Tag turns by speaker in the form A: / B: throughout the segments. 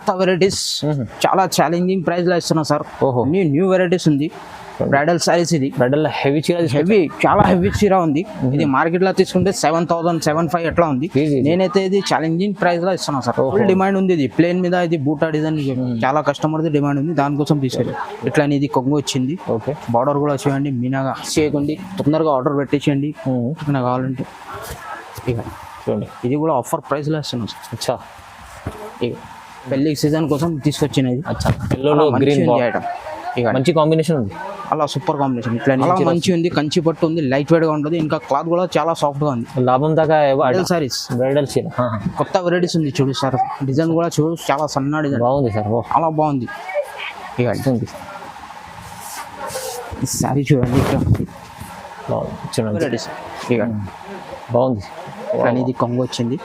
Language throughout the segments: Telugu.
A: కొత్త వెరైటీస్ చాలా ఛాలెంజింగ్ ప్రైస్ లో ఇస్తున్నా సార్.
B: ఓహో.
A: న్యూ వెరైటీస్ ఉంది. బ్రైడల్ సారీస్ ఇది.
B: బ్రైడల్ హెవీ చీర
A: హెవీ, చాలా హెవీ చీర ఉంది. ఇది మార్కెట్ లో తీసుకుంటే 7,000 7,500 ఎట్లా ఉంది. నేనైతే ఇది ఛాలెంజింగ్ ప్రైస్ లో ఇస్తున్నా సార్. ఫుల్ డిమాండ్ ఉంది. ఇది ప్లేన్ మీద ఇది బూటా డిజైన్ చాలా కస్టమర్ డిమాండ్ ఉంది. దానికోసం తీసుకెళ్ళి ఇట్లా ఇది కొంగు వచ్చింది.
B: ఓకే.
A: బార్డర్ కూడా చూడండి మీనాగా చేయకండి, తొందరగా ఆర్డర్ పెట్టేసేయండి కావాలంటే. ఇక
B: చూడండి
A: ఇది కూడా ఆఫర్ ప్రైస్ లో ఇస్తున్నాం సార్.
B: అచ్చా.
A: ఇక పెళ్లి సీజన్ కోసం తీసుకొచ్చినది.
B: అచ్చా. Yellow green
A: item. ఇక
B: మంచి కాంబినేషన్ ఉంది.
A: అలా సూపర్ కాంబినేషన్. ఇట్లా మంచి ఉంది. కంచి పట్టు ఉంది. లైట్ వెయిట్ గా ఉంటుంది. ఇంకా క్లాత్ కూడా చాలా సాఫ్ట్ గా ఉంది.
B: లాభం దాకా
A: సారీస్
B: బ్రైడల్ చీర
A: కొత్త వెరైటీస్ ఉంది. చూడు సార్, డిజైన్ కూడా చూడు చాలా సన్న డిజైన్
B: బాగుంది సార్.
A: చాలా బాగుంది. ఇక ఈ సారీ చూడండి.
B: చూడండి
A: వెరైటీస్. ఇక
B: బాగుంది.
A: కానీ ఇది కొంగు వచ్చింది.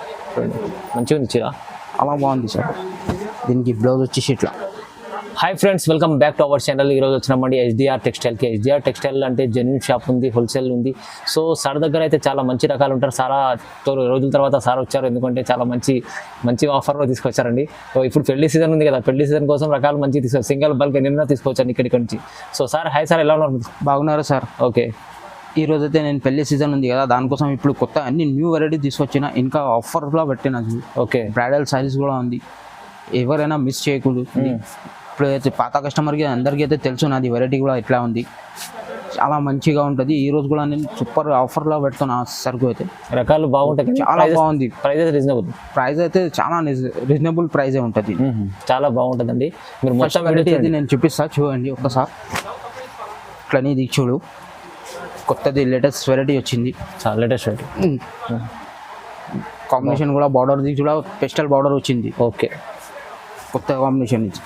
B: మంచిగా ఉంది చీర.
A: అలా బాగుంది సార్. దీనికి బ్లౌజ్ వచ్చేసి ఇట్లా.
B: Hi friends, welcome back to our channel. ఈరోజు వచ్చినామండి ఎస్డిఆర్ టెక్స్టైల్కి. ఎస్డిఆర్ టెక్స్టైల్ అంటే జెన్యూన్ షాప్ ఉంది, హోల్సేల్ ఉంది. సో సార్ దగ్గర అయితే చాలా మంచి రకాలు ఉంటారు. చాలా రోజుల తర్వాత సార్ వచ్చారు, ఎందుకంటే చాలా మంచి ఆఫర్లో తీసుకొచ్చారండి. సో ఇప్పుడు పెళ్లి సీజన్ ఉంది కదా, పెళ్లి సీజన్ కోసం రకాలు మంచి తీసుకొచ్చారు. సింగిల్ బల్క్ నిన్న తీసుకొచ్చాను ఇక్కడి నుంచి. సో సార్ హాయ్ సార్, ఎలా ఉన్నారు?
A: బాగున్నారు సార్.
B: ఓకే.
A: ఈ రోజు అయితే నేను పెళ్లి సీజన్ ఉంది కదా, దానికోసం ఇప్పుడు కొత్త అన్ని న్యూ వెరైటీ తీసుకొచ్చిన. ఇంకా ఆఫర్లో పెట్టిన.
B: ఓకే.
A: బ్రైడల్ సారీస్ కూడా ఉంది. ఎవరైనా మిస్ చేయకూడదు. ఇప్పుడు అయితే పాత కస్టమర్కి అందరికీ అయితే తెలుసు నాది వెరైటీ కూడా ఇట్లా ఉంది. చాలా మంచిగా ఉంటుంది. ఈ రోజు కూడా నేను సూపర్ ఆఫర్లో పెడుతున్నా. సరుకు అయితే
B: రకాలు బాగుంటాయి,
A: చాలా బాగుంది.
B: Price reasonable.
A: ప్రైస్ అయితే చాలా రీజనబుల్ ప్రైజే ఉంటుంది.
B: చాలా బాగుంటుందండి. మీరు మొత్తం
A: వెరైటీ అయితే నేను చూపిస్తా, చూడండి ఒక్కసారి. ఇట్లా ఇది చూడు, కొత్తది లేటెస్ట్ వెరైటీ వచ్చింది.
B: చాలా లేటెస్ట్ వెరైటీ.
A: కాంబినేషన్ కూడా బార్డర్ది కూడా పెస్టల్ బార్డర్ వచ్చింది.
B: ఓకే.
A: కొత్త కాంబినేషన్ ఇది.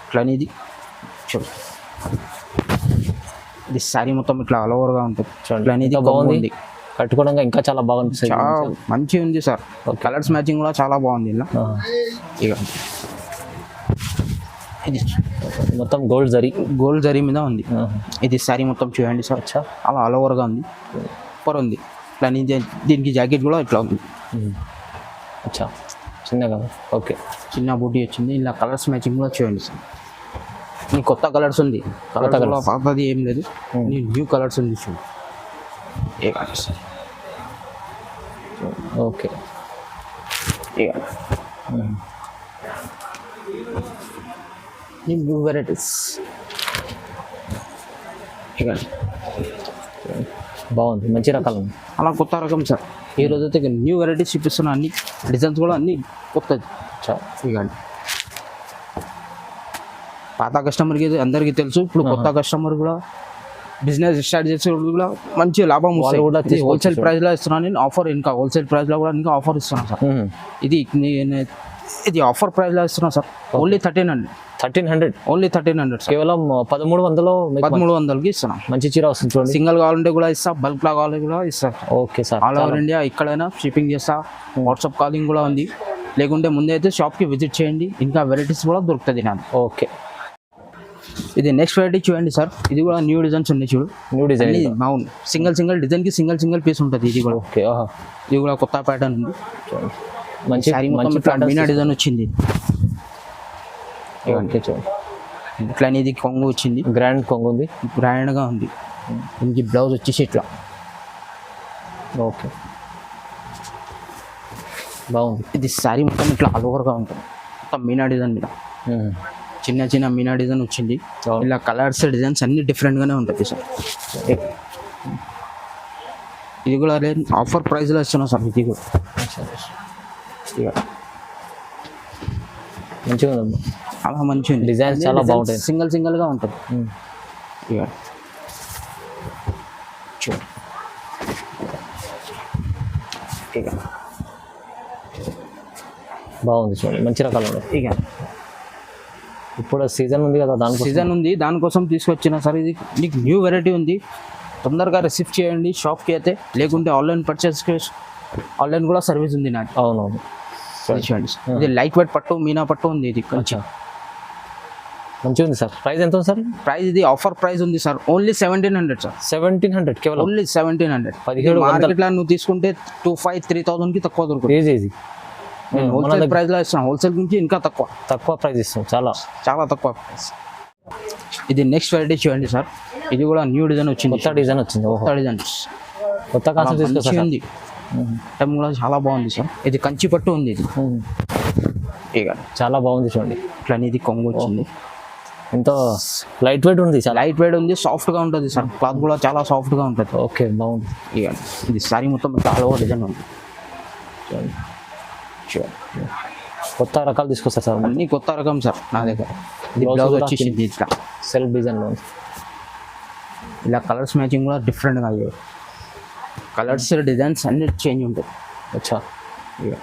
A: ఇట్లా ఇది చూడు, ఇది శారీ మొత్తం ఇట్లా ఆల్ ఓవర్గా ఉంటుంది. ఇట్లా ఇది బాగుంది.
B: కట్టుకోవడంగా ఇంకా చాలా బాగా అనిపిస్తుంది.
A: చాలా మంచిగా ఉంది సార్. కలర్స్ మ్యాచింగ్ కూడా చాలా బాగుంది. ఇలా ఇక ఇది
B: మొత్తం గోల్డ్ జరీ
A: మీద ఉంది. ఇది శారీ మొత్తం చూడండి సార్, అలా ఆల్ ఓవర్గా ఉంది. సూపర్ ఉంది. ఇట్లా దీనికి జాకెట్ కూడా ఇట్లా ఉంది.
B: అచ్చా, చిన్నగా. ఓకే.
A: చిన్న బూటీ వచ్చింది. ఇలా కలర్స్ మ్యాచింగ్ కూడా చూడండి సార్. నీ కొత్త కలర్స్ ఉంది. కలర్స్ పాతది ఏం లేదు, న్యూ కలర్స్ ఉంది. చూడు ఏ కలర్స్.
B: ఓకే.
A: New varieties.
B: బాగుంది, మంచి రకాలు ఉంది.
A: అలా కొత్త రకం సార్. ఈ రోజు అయితే న్యూ వెరైటీస్ చూపిస్తున్నా. అన్ని డిజైన్స్ కూడా అన్ని కొత్తది. ఇవ్వండి. పాత కస్టమర్కి అందరికీ తెలుసు. ఇప్పుడు కొత్త కస్టమర్ కూడా బిజినెస్ స్టార్ట్ చేసే కూడా మంచి లాభం వస్తుంది. హోల్సేల్ ప్రైస్లో ఇస్తున్నాను నేను ఆఫర్. ఇంకా హోల్సేల్ ప్రైస్లో కూడా ఇంకా ఆఫర్ ఇస్తున్నాను సార్. ఇది ఆఫర్ ప్రైస్లో ఇస్తున్నాను సార్. ఓన్లీ 1300. ఓన్లీ 1300.
B: కేవలం 1300కి
A: ఇస్తున్నాం.
B: మంచి చీర వస్తుంది చూడండి.
A: సింగిల్ కావాలంటే కూడా ఇస్తా, బల్క్ లా కావాలంటే కూడా ఇస్తా.
B: Okay sir.
A: All over India ఎక్కడైనా షిప్పింగ్ చేస్తా. వాట్సాప్ కాలింగ్ కూడా ఉంది. లేకుంటే ముందే అయితే షాప్కి విజిట్ చేయండి. ఇంకా వెరైటీస్ కూడా దొరుకుతుంది నాకు.
B: ఓకే.
A: ఇది నెక్స్ట్ వెరైటీ చూడండి సార్. ఇది కూడా న్యూ డిజైన్స్ ఉన్నాయి. చూడు,
B: న్యూ డిజైన్.
A: అవును, సింగిల్ డిజైన్కి సింగిల్ పీస్ ఉంటుంది. ఇది కూడా
B: ఓకే.
A: ఇది కూడా కొత్త ప్యాటర్న్ ఉంది.
B: మంచి
A: మీనా డిజైన్ వచ్చింది. ఇట్లా ఇది కొంగు వచ్చింది.
B: గ్రాండ్ కొంగు ఉంది.
A: గ్రాండ్గా ఉంది. దీనికి బ్లౌజ్ వచ్చేసి ఇట్లా.
B: ఓకే, బాగుంది.
A: ఇది శారీ మొత్తం ఇట్లా ఆల్ ఓవర్గా ఉంటుంది. మొత్తం మీనా డిజైన్ మీద చిన్న మీనా డిజైన్ వచ్చింది. ఇలా కలర్స్ డిజైన్స్ అన్ని డిఫరెంట్గానే ఉంటుంది సార్. ఇది కూడా ఆఫర్ ప్రైస్లో ఇస్తున్నాం సార్. ఇది కూడా
B: మంచిగా ఉంది.
A: అలా మంచిగా ఉంది.
B: డిజైన్స్ చాలా బాగుంటాయి.
A: సింగిల్గా ఉంటుంది. ఇక చూడు, ఇక
B: బాగుంది చూడండి. మంచి రకాలు ఉన్నాయి.
A: ఇక
B: ఇప్పుడు సీజన్ ఉంది కదా,
A: దానికోసం తీసుకొచ్చిన సార్. ఇది నీకు న్యూ వెరైటీ ఉంది. తొందరగా రిసీవ్ చేయండి షాప్కి అయితే. లేకుంటే ఆన్లైన్ ఆన్లైన్ కూడా సర్వీస్ ఉంది నాకు.
B: అవునవును.
A: ఇది లైట్ వెయిట్ పట్టు, మీనా పట్టు ఉంది. ఇది
B: మంచిగా ఉంది సార్. ప్రైస్ ఎంత ఉంది సార్?
A: ప్రైస్ ఇది ఆఫర్ ప్రైస్ ఉంది సార్. Only 1700 sir.
B: 1700 కేవలం.
A: ఓన్లీ 1700. మార్కెట్లో నువ్వు తీసుకుంటే 2500-3000కి తక్కువ దొరుకుతుంది.
B: ఈజీ.
A: నేను హోల్సేల్ ప్రైస్ లో ఇస్తున్నాను, హోల్సేల్ నుంచి ఇంకా
B: తక్కువ ప్రైస్ ఇస్తాం,
A: చాలా తక్కువ ప్రైస్. ఇది నెక్స్ట్ వెరైటీ చూడండి సార్, ఇది కూడా న్యూ డిజైన్ వచ్చింది,
B: కొత్త డిజైన్ వచ్చింది. ఓహో,
A: కొత్త డిజైన్
B: కొత్త కాన్సెప్ట్ తీసుకొచ్చి
A: ఉంది. ఐటమ్ కూడా చాలా బాగుంది సార్. ఇది కంచి పట్టు ఉంది, ఇది ఇక
B: చాలా బాగుంది చూడండి.
A: ఇట్లా ఇది కొంగు వచ్చింది,
B: ఎంతో లైట్ వెయిట్ ఉంది, చాలా
A: లైట్ వెయిట్ ఉంది, సాఫ్ట్ గా ఉంటుంది సార్. క్లాత్ కూడా చాలా సాఫ్ట్ గా ఉంటుంది.
B: ఓకే, బాగుంది.
A: ఇక ఇది సారీ మొత్తం చాలా డిజైన్ ఉంది చూడండి.
B: కొత్త రకాలు తీసుకొస్తారు సార్,
A: అన్ని కొత్త రకం సార్ నా దగ్గర. ఇది బ్లౌజ్ వచ్చేసింది ఇట్లా
B: సెల్ఫ్ డిజైన్లో ఉంది.
A: ఇలా కలర్స్ మ్యాచింగ్ కూడా డిఫరెంట్గా అయ్యాయి, కలర్స్ డిజైన్స్ అన్ని చేంజ్ ఉంటుంది.
B: అచ్చా,
A: ఇక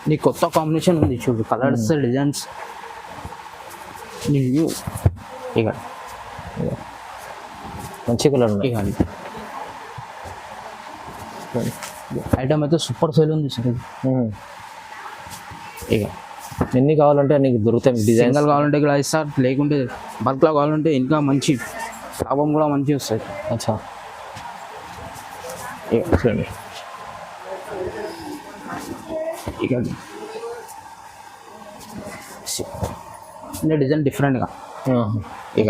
A: నీ కొత్త కాంబినేషన్ ఉంది చూడు, కలర్స్ డిజైన్స్ న్యూ. ఇక
B: మంచి కలర్ ఉంది.
A: ఇక ఐటమ్ అయితే సూపర్ సేల్ ఉంది సార్ ఇది. ఇక
B: ఎన్ని కావాలంటే అన్ని దొరుకుతాయి. డిజైన్
A: సింగల్ కావాలంటే కూడా ఇస్తారు, లేకుంటే బల్క్లో కావాలంటే ఇంకా మంచి లాభం కూడా మంచి వస్తుంది.
B: అచ్చా,
A: ఇక చూడండి. ఇక డిజైన్ డిఫరెంట్గా ఇక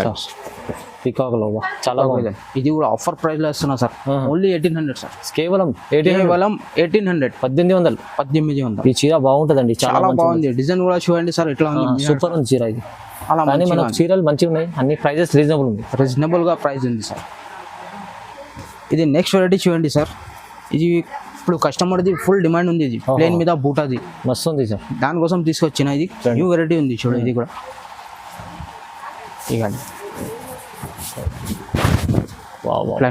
B: పీకాక్లో చాలా బాగుంది.
A: ఇది కూడా ఆఫర్ ప్రైస్లో ఇస్తున్నా సార్, ఓన్లీ 1800 సార్.
B: కేవలం
A: 1800
B: 1800. ఈ చీర బాగుంటుందండి,
A: చాలా బాగుంది. డిజైన్ కూడా చూడండి సార్ ఎట్లా ఉంది,
B: సూపర్ ఉంది చీర ఇది.
A: అలా
B: కానీ మనకు చీరలు మంచిగా ఉన్నాయి, అన్ని ప్రైజెస్ రీజనబుల్ ఉంది,
A: రీజనబుల్గా ప్రైస్ ఉంది సార్. ఇది నెక్స్ట్ వెరైటీ చూడండి సార్, ఇది ఇప్పుడు కస్టమర్ది ఫుల్ డిమాండ్ ఉంది. ఇది ప్లేన్ మీద బూటాది
B: మస్తు ఉంది సార్,
A: దానికోసం తీసుకొచ్చిన. ఇది న్యూ వెరైటీ ఉంది చూడండి, ఇది కూడా ఇక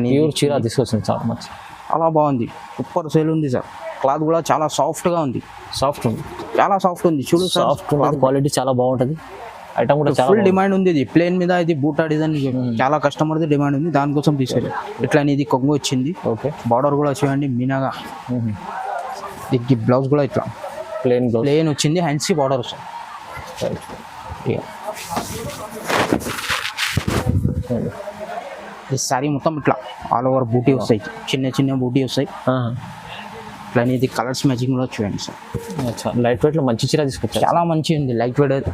B: ప్యూర్ చీర తీసుకొచ్చింది, చాలా మంచి,
A: చాలా బాగుంది. సూపర్ సేల్ ఉంది సార్. క్లాత్ కూడా చాలా సాఫ్ట్గా ఉంది,
B: సాఫ్ట్ ఉంది,
A: చాలా సాఫ్ట్ ఉంది చూడు.
B: సాఫ్ట్ ఉంటుంది, క్వాలిటీ చాలా బాగుంటుంది. ఐటమ్ కూడా చాలా
A: ఫుల్ డిమాండ్ ఉంది. ఇది ప్లేన్ మీద ఇది బూటా డిజైన్ చాలా కస్టమర్ది డిమాండ్ ఉంది, దానికోసం తీసుకెళ్ళి. ఇట్లా ఇది కొంగు వచ్చింది.
B: ఓకే,
A: బార్డర్ కూడా చూడండి మీనాగా. దీనికి బ్లౌజ్ కూడా ఇట్లా ప్లేన్ వచ్చింది, హ్యాండ్స్కి బార్డర్ వస్తుంది. ఈ సారీ మొత్తం ఇట్లా ఆల్ ఓవర్ బూటీ వస్తాయి, చిన్న చిన్న బూటీ వస్తాయి. ఇట్లా ఇది కలర్స్ మ్యాచింగ్ కూడా చూడండి సార్.
B: లైట్ వెయిట్లో మంచి చీర తీసుకొచ్చారు,
A: చాలా మంచి ఉంది లైట్ వెయిట్ అయితే.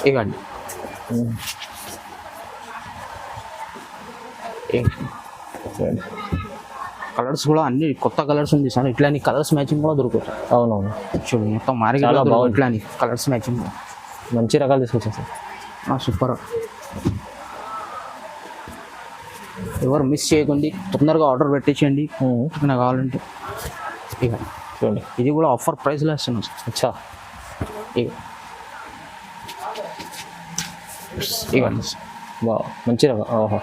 A: ఇవ్వండి కలర్స్ కూడా అన్ని కొత్త కలర్స్ ఉంది సార్. ఇట్లా కలర్స్ మ్యాచింగ్ కూడా దొరుకుతాయి.
B: అవునవును,
A: చూడు మొత్తం మార్కెట్ ఇట్లా కలర్స్ మ్యాచింగ్
B: మంచి రకాలు తీసుకొచ్చారు సార్,
A: సూపర్. ఎవరు మిస్ చేయకండి, తొందరగా ఆర్డర్ పెట్టించండి నాకు కావాలంటే. ఇక
B: చూడండి,
A: ఇది కూడా ఆఫర్ ప్రైస్లో ఇస్తున్నాం సార్.
B: అచ్చా,
A: ఇక ఇవ్వండి
B: మంచి రకం. ఓహో,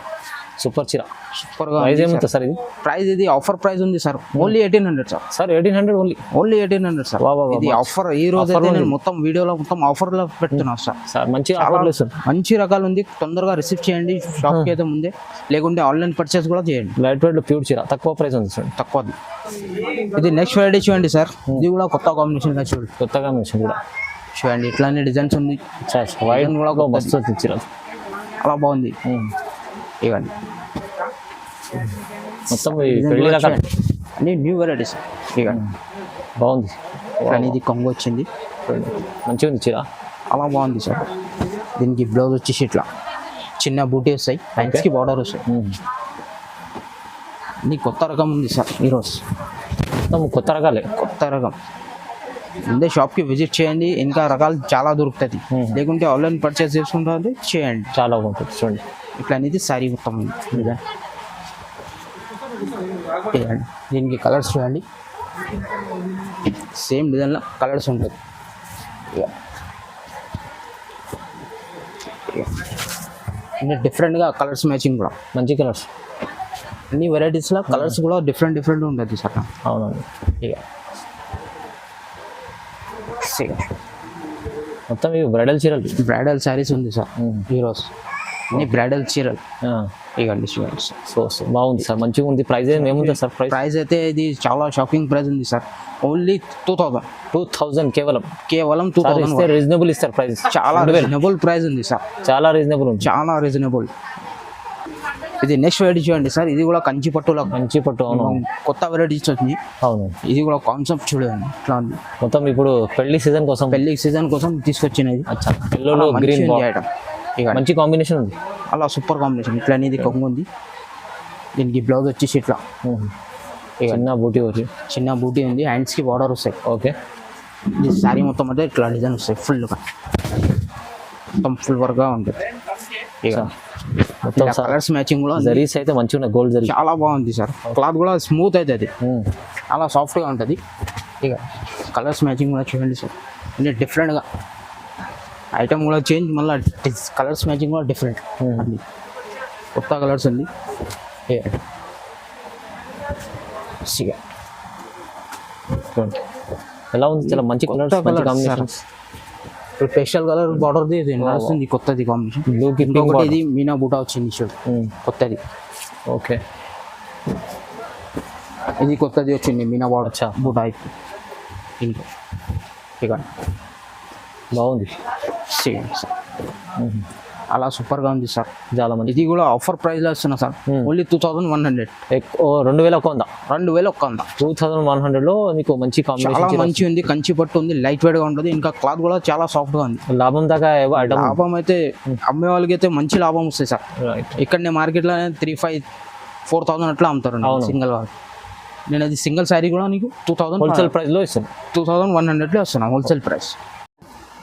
B: సూపర్ చీర,
A: సూపర్గా.
B: ప్రైస్ ఏముంటుంది సార్ ఇది?
A: ప్రైస్ ఇది ఆఫర్ ప్రైస్ ఉంది sir, only 1800 sir.
B: Sir 1800 only
A: 1800 sir. ఇది ఆఫర్ ఈ రోజు అయితే నేను మొత్తం వీడియోలో మొత్తం ఆఫర్లో పెడుతున్నాను సార్.
B: మంచి ఆఫర్లు సార్,
A: మంచి రకాలు ఉంది. తొందరగా రిసీవ్ చేయండి షాప్కి అయితే ముందే, లేకుంటే ఆన్లైన్ పర్చేస్ కూడా చేయండి.
B: లైట్ వెయిట్ ప్యూర్ చీర, తక్కువ ప్రైస్ ఉంది సార్,
A: తక్కువది. ఇది నెక్స్ట్ వెరైటీ చూడండి సార్, ఇది కూడా కొత్త కాంబినేషన్గా చూడండి,
B: కొత్త కాంబినేషన్ కూడా
A: చూడండి. ఇట్లానే డిజైన్స్ ఉంది,
B: వైట్ కూడా మస్తు చీర,
A: అలా బాగుంది. ఇవ్వండి
B: మొత్తం పెళ్లి రకాలు
A: అన్ని న్యూ వెరైటీస్. ఇవ్వండి
B: బాగుంది.
A: కానీ ఇది కొంగు వచ్చింది,
B: మంచిగా ఉంది చీర,
A: అలా బాగుంది సార్. దీనికి బ్లౌజ్ వచ్చేసి ఇట్లా చిన్న బూటీ వస్తాయి, హ్యాండ్స్కి బార్డర్ వస్తాయి. అన్ని కొత్త రకం ఉంది సార్ ఈరోజు,
B: మొత్తం కొత్త రకాలే,
A: కొత్త రకం. ముందే షాప్కి విజిట్ చేయండి, ఇంకా రకాలు చాలా దొరుకుతుంది. లేకుంటే ఆన్లైన్ పర్చేస్ చేసుకుంటే చేయండి,
B: చాలా బాగుంటుంది. చూడండి
A: ఇట్లా అనేది శారీ మొత్తం ఉంది. దీనికి కలర్స్ చూడండి, సేమ్ డిజైన్లో కలర్స్ ఉంటుంది. ఇంకా డిఫరెంట్గా కలర్స్ మ్యాచింగ్ కూడా
B: మంచి కలర్స్,
A: అన్ని వెరైటీస్లో కలర్స్ కూడా డిఫరెంట్ ఉంటుంది సార్.
B: అవునండి,
A: ఇక
B: మొత్తం ఇవి బ్రైడల్ చీరలు,
A: బ్రైడల్ శారీస్ ఉంది సార్ ఈరోజు, అన్ని బ్రైడల్ చీరలు. ఇవ్వండి చూడండి
B: సో బాగుంది సార్, మంచిగా ఉంది. ప్రైస్ ఏముంది సార్?
A: ప్రైస్ అయితే ఇది చాలా షాకింగ్ ప్రైస్ ఉంది సార్, ఓన్లీ
B: 2000 కేవలం
A: 2000.
B: రీజనబుల్ ఇస్తారు ప్రైస్,
A: చాలా రీజనబుల్ ప్రైస్ ఉంది సార్,
B: చాలా రీజనబుల్ ఉంది,
A: చాలా రీజనబుల్. ఇది నెక్స్ట్ వెరైటీ చూడండి సార్, ఇది కూడా కంచి పట్టులో
B: మంచి పట్టు. అవును
A: కొత్త వెరైటీస్ వచ్చింది.
B: అవును.
A: ఇది కూడా కాన్సెప్ట్ చూడండి ఇట్లా ఉంది.
B: మొత్తం ఇప్పుడు పెళ్లి సీజన్ కోసం,
A: పెళ్లి సీజన్ కోసం తీసుకొచ్చినది.
B: అచ్చా, ఎల్లో గ్రీన్
A: ఐటమ్ ఇక
B: మంచి కాంబినేషన్ ఉంది.
A: అలా సూపర్ కాంబినేషన్. ఇట్లా అనేది కొంగు ఉంది. దీనికి బ్లౌజ్ వచ్చేసి ఇట్లా
B: చిన్న బూటీ వచ్చి
A: చిన్న బూటీ ఉంది. హ్యాండ్స్కి బార్డర్ వస్తాయి.
B: ఓకే.
A: ఇది శారీ మొత్తం అంటే ఇట్లా డిజైన్ వస్తాయి ఫుల్గా, మొత్తం ఫుల్ వర్క్గా ఉంటుంది. ఇక
B: మొత్తం
A: కలర్స్ మ్యాచింగ్ కూడా
B: జరీస్ అయితే మంచిగా ఉన్నాయి, గోల్డ్ జరీ
A: చాలా బాగుంది సార్. క్లాత్ కూడా స్మూత్ అవుతుంది, చాలా సాఫ్ట్గా ఉంటుంది. ఇక కలర్స్ మ్యాచింగ్ కూడా చూడండి సార్, అంటే డిఫరెంట్గా ఐటమ్ కూడా చేంజ్, మళ్ళీ కలర్స్ మ్యాచింగ్ కూడా డిఫరెంట్. అది కొత్త కలర్స్ ఉంది.
B: ఎలా ఉంది? చాలా మంచి కలర్స్, మంచి కాంబినేషన్స్.
A: ఇప్పుడు స్పెషల్ కలర్ బార్డర్ది నడుస్తుంది, కొత్తది కాంబినేషన్.
B: బ్లూకి
A: ఇంకొకటి ఇది మీనా బూటా వచ్చింది చూడు, కొత్తది.
B: ఓకే.
A: ఇది కొత్తది వచ్చింది మీనా బార్డర్ బూటా. ఇంకా ఇక
B: బాగుంది,
A: అలా సూపర్గా ఉంది సార్.
B: చాలా మంది.
A: ఇది కూడా ఆఫర్ ప్రైస్లో వస్తున్నా సార్, ఓన్లీ 2100.
B: 2100.
A: 2100.
B: 2100లో మీకు మంచి
A: చాలా
B: కాంబినేషన్,
A: మంచి ఉంది. కంచి పట్టు ఉంది, లైట్ వెయిట్ గా ఉంటుంది. ఇంకా క్లాత్ కూడా చాలా సాఫ్ట్ గా ఉంది.
B: లాభం దాకా ఐటమ్.
A: లాభం అయితే అమ్మే వాళ్ళకి అయితే మంచి లాభం వస్తాయి సార్. ఇక్కడనే మార్కెట్లో 3,500-4,000 అట్లా అమ్ముతారు సింగిల్ వాళ్ళు. నేను అది సింగిల్ శారీ కూడా నీకు 2000
B: హోల్సేల్ ప్రైస్ లో ఇస్తాను.
A: 2100లో వస్తున్నాను హోల్సేల్ ప్రైస్.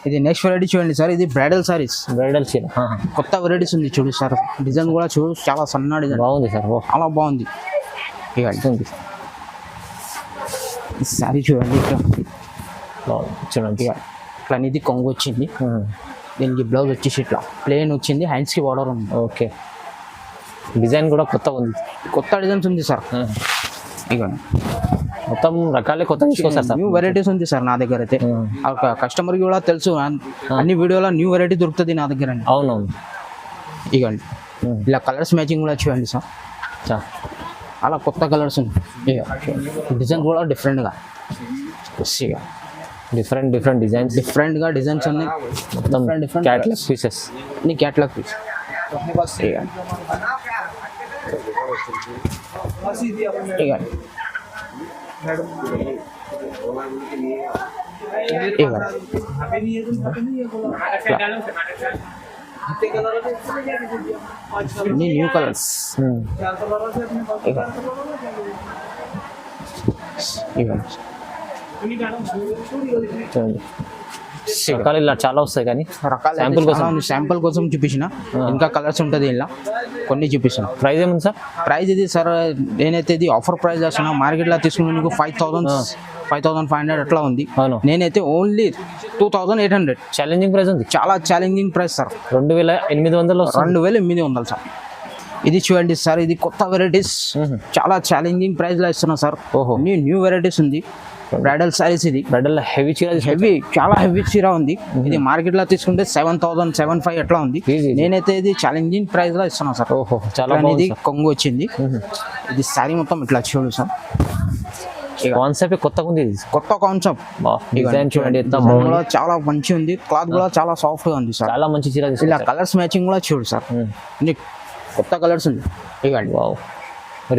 A: ఇది నెక్స్ట్ వెరైటీ చూడండి సార్, ఇది బ్రైడల్ సారీస్.
B: బ్రైడల్ చీర
A: కొత్త వెరైటీస్ ఉంది చూడు సార్. డిజైన్ కూడా చూడు, చాలా సన్న డిజైన్,
B: బాగుంది సార్,
A: చాలా బాగుంది. ఇక
B: ఉంది
A: ఈ శారీ చూడండి ఇట్లా
B: చూడండి.
A: ఇక ఇట్లా ఇది కొంగు వచ్చింది. దీనికి బ్లౌజ్ వచ్చేసి ఇట్లా ప్లెయిన్ వచ్చింది, హ్యాండ్స్కి బార్డర్ ఉంది.
B: ఓకే. డిజైన్ కూడా కొత్త ఉంది,
A: కొత్త డిజైన్స్ ఉంది సార్. ఇక
B: మొత్తం రకాలే కొత్త తీసుకొస్తారు సార్.
A: న్యూ వెరైటీస్ ఉంది సార్ నా దగ్గర అయితే. కస్టమర్కి కూడా తెలుసు, అన్ని వీడియోలో న్యూ వెరైటీ దొరుకుతుంది నా దగ్గర.
B: అవునవును.
A: ఇక ఇలా కలర్స్ మ్యాచింగ్ కూడా చూడండి సార్, అలా కొత్త కలర్స్ ఉంది. ఇక డిజైన్ కూడా డిఫరెంట్గా,
B: డిఫరెంట్ డిజైన్స్,
A: డిఫరెంట్గా డిజైన్స్ ఉన్నాయి.
B: మొత్తం
A: డిఫరెంట్
B: క్యాట్లాగ్ పీసెస్.
A: అన్ని క్యాట్లాగ్ పీస్. ఇక న్యూ కలర్స్.
B: రకాలు ఇలా చాలా వస్తాయి, కానీ
A: శాంపుల్ కోసం చూపించిన. ఇంకా కలర్స్ ఉంటుంది ఇలా, కొన్ని చూపించిన.
B: ప్రైస్ ఏముంది సార్?
A: ప్రైస్ ఇది సార్, నేనైతే ఇది ఆఫర్ ప్రైస్ చేస్తున్నా. మార్కెట్లో తీసుకుని నీకు 5,500 అట్లా ఉంది. నేనైతే ఓన్లీ 2,800.
B: ఛాలెంజింగ్ ప్రైస్ ఉంది,
A: చాలా ఛాలెంజింగ్ ప్రైస్ సార్.
B: 2,800.
A: 2,800 సార్. ఇది చూడండి సార్, ఇది కొత్త వెరైటీస్, చాలా ఛాలెంజింగ్ ప్రైస్ లో ఇస్తున్నా సార్. న్యూ వెరైటీస్ ఉంది. బ్రైడల్ సారీస్. ఇది
B: బ్రైడల్ హెవీ చీర,
A: హెవీ, చాలా హెవీ చీర ఉంది. ఇది మార్కెట్లో తీసుకుంటే 7,000, 7,500 ఎట్లా ఉంది. నేనైతే ఇది ఛాలెంజింగ్ ప్రైస్ లో ఇస్తున్నా సార్.
B: ఓహో, చాలా
A: ఇది కొంగు వచ్చింది. ఇది సారీ మొత్తం ఇట్లా చూడు సార్.
B: కాన్సెప్ట్ కొత్తగా ఉంది,
A: కొత్త కాన్సెప్ట్.
B: డిజైన్ చూడండి,
A: చాలా మంచి ఉంది. క్లాత్ కూడా చాలా సాఫ్ట్ గా ఉంది సార్.
B: చాలా మంచి చీర.
A: ఇలా కలర్స్ మ్యాచింగ్ కూడా చూడు సార్, కొత్త కలర్స్ ఉంది. ఇవ్వండి,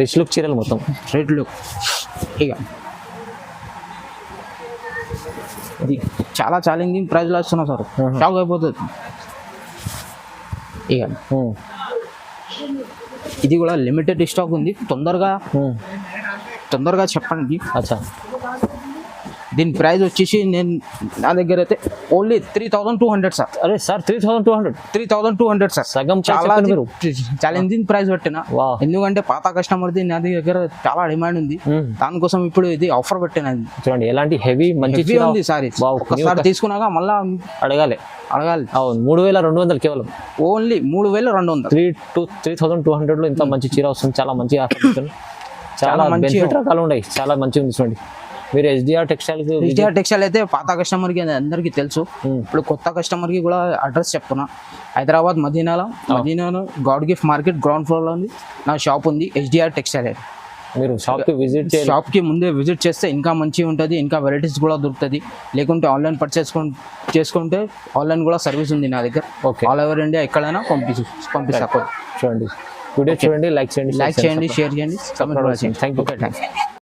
B: రిచ్ లుక్ చీరలు మొత్తం,
A: రిచ్ లుక్. ఇక ఇది చాలా ఛాలెంజింగ్ ప్రైస్ లో వస్తున్నా సార్, షాక్ అయిపోతుంది. ఇక ఇది కూడా లిమిటెడ్ స్టాక్ ఉంది. తొందరగా చెప్పండి.
B: అచ్చా,
A: దీని ప్రైస్ వచ్చేసి నా దగ్గర అయితే ఓన్లీ 3,200 సార్.
B: అరే సార్,
A: 3,200 సార్.
B: సగం
A: చాలా ఛాలెంజింగ్ ప్రైస్ పెట్టిన, ఎందుకంటే పాత కస్టమర్ది నా దగ్గర చాలా డిమాండ్ ఉంది. దానికోసం ఇప్పుడు ఇది ఆఫర్ పెట్టిన.
B: చూడండి ఎలాంటి హెవీ మంచి
A: ఉంది సారీ. ఒక్కసారి తీసుకున్నాక మళ్ళా అడగాలి.
B: అవును, 3,200 కేవలం,
A: ఓన్లీ 3,200.
B: 3,200లో ఇంత మంచి చీర వస్తుంది. చాలా మంచి ఆఫర్, చాలా బెనిఫిట్ రకాలు ఉన్నాయి. చాలా మంచిగా ఉంది. చూడండి, మీరు ఎస్డిఆర్ టెక్స్టైల్ అయితే పాత కస్టమర్కి అందరికీ తెలుసు. ఇప్పుడు కొత్త కస్టమర్కి కూడా అడ్రస్ చెప్తున్నా. హైదరాబాద్ మదీనాలో గాడ్ గిఫ్ట్ మార్కెట్ గ్రౌండ్ ఫ్లోర్లో ఉంది నా షాప్ ఉంది, ఎస్డిఆర్ టెక్స్టైల్. మీరు షాప్కి
A: ముందే విజిట్ చేస్తే ఇంకా మంచిగా ఉంటుంది, ఇంకా వెరైటీస్ కూడా దొరుకుతుంది. లేకుంటే ఆన్లైన్ పర్చేస్ చేసుకుంటే ఆన్లైన్ కూడా సర్వీస్ ఉంది నా దగ్గర. ఆల్ ఓవర్ ఇండియా ఎక్కడైనా పంపిస్తా.
B: చూడండి, వీడియో చూడండి, లైక్ చేయండి,
A: లైక్ చేయండి, షేర్ చేయండి, కామెంట్ చేయండి.
B: Thank you.
A: Okay, thank you.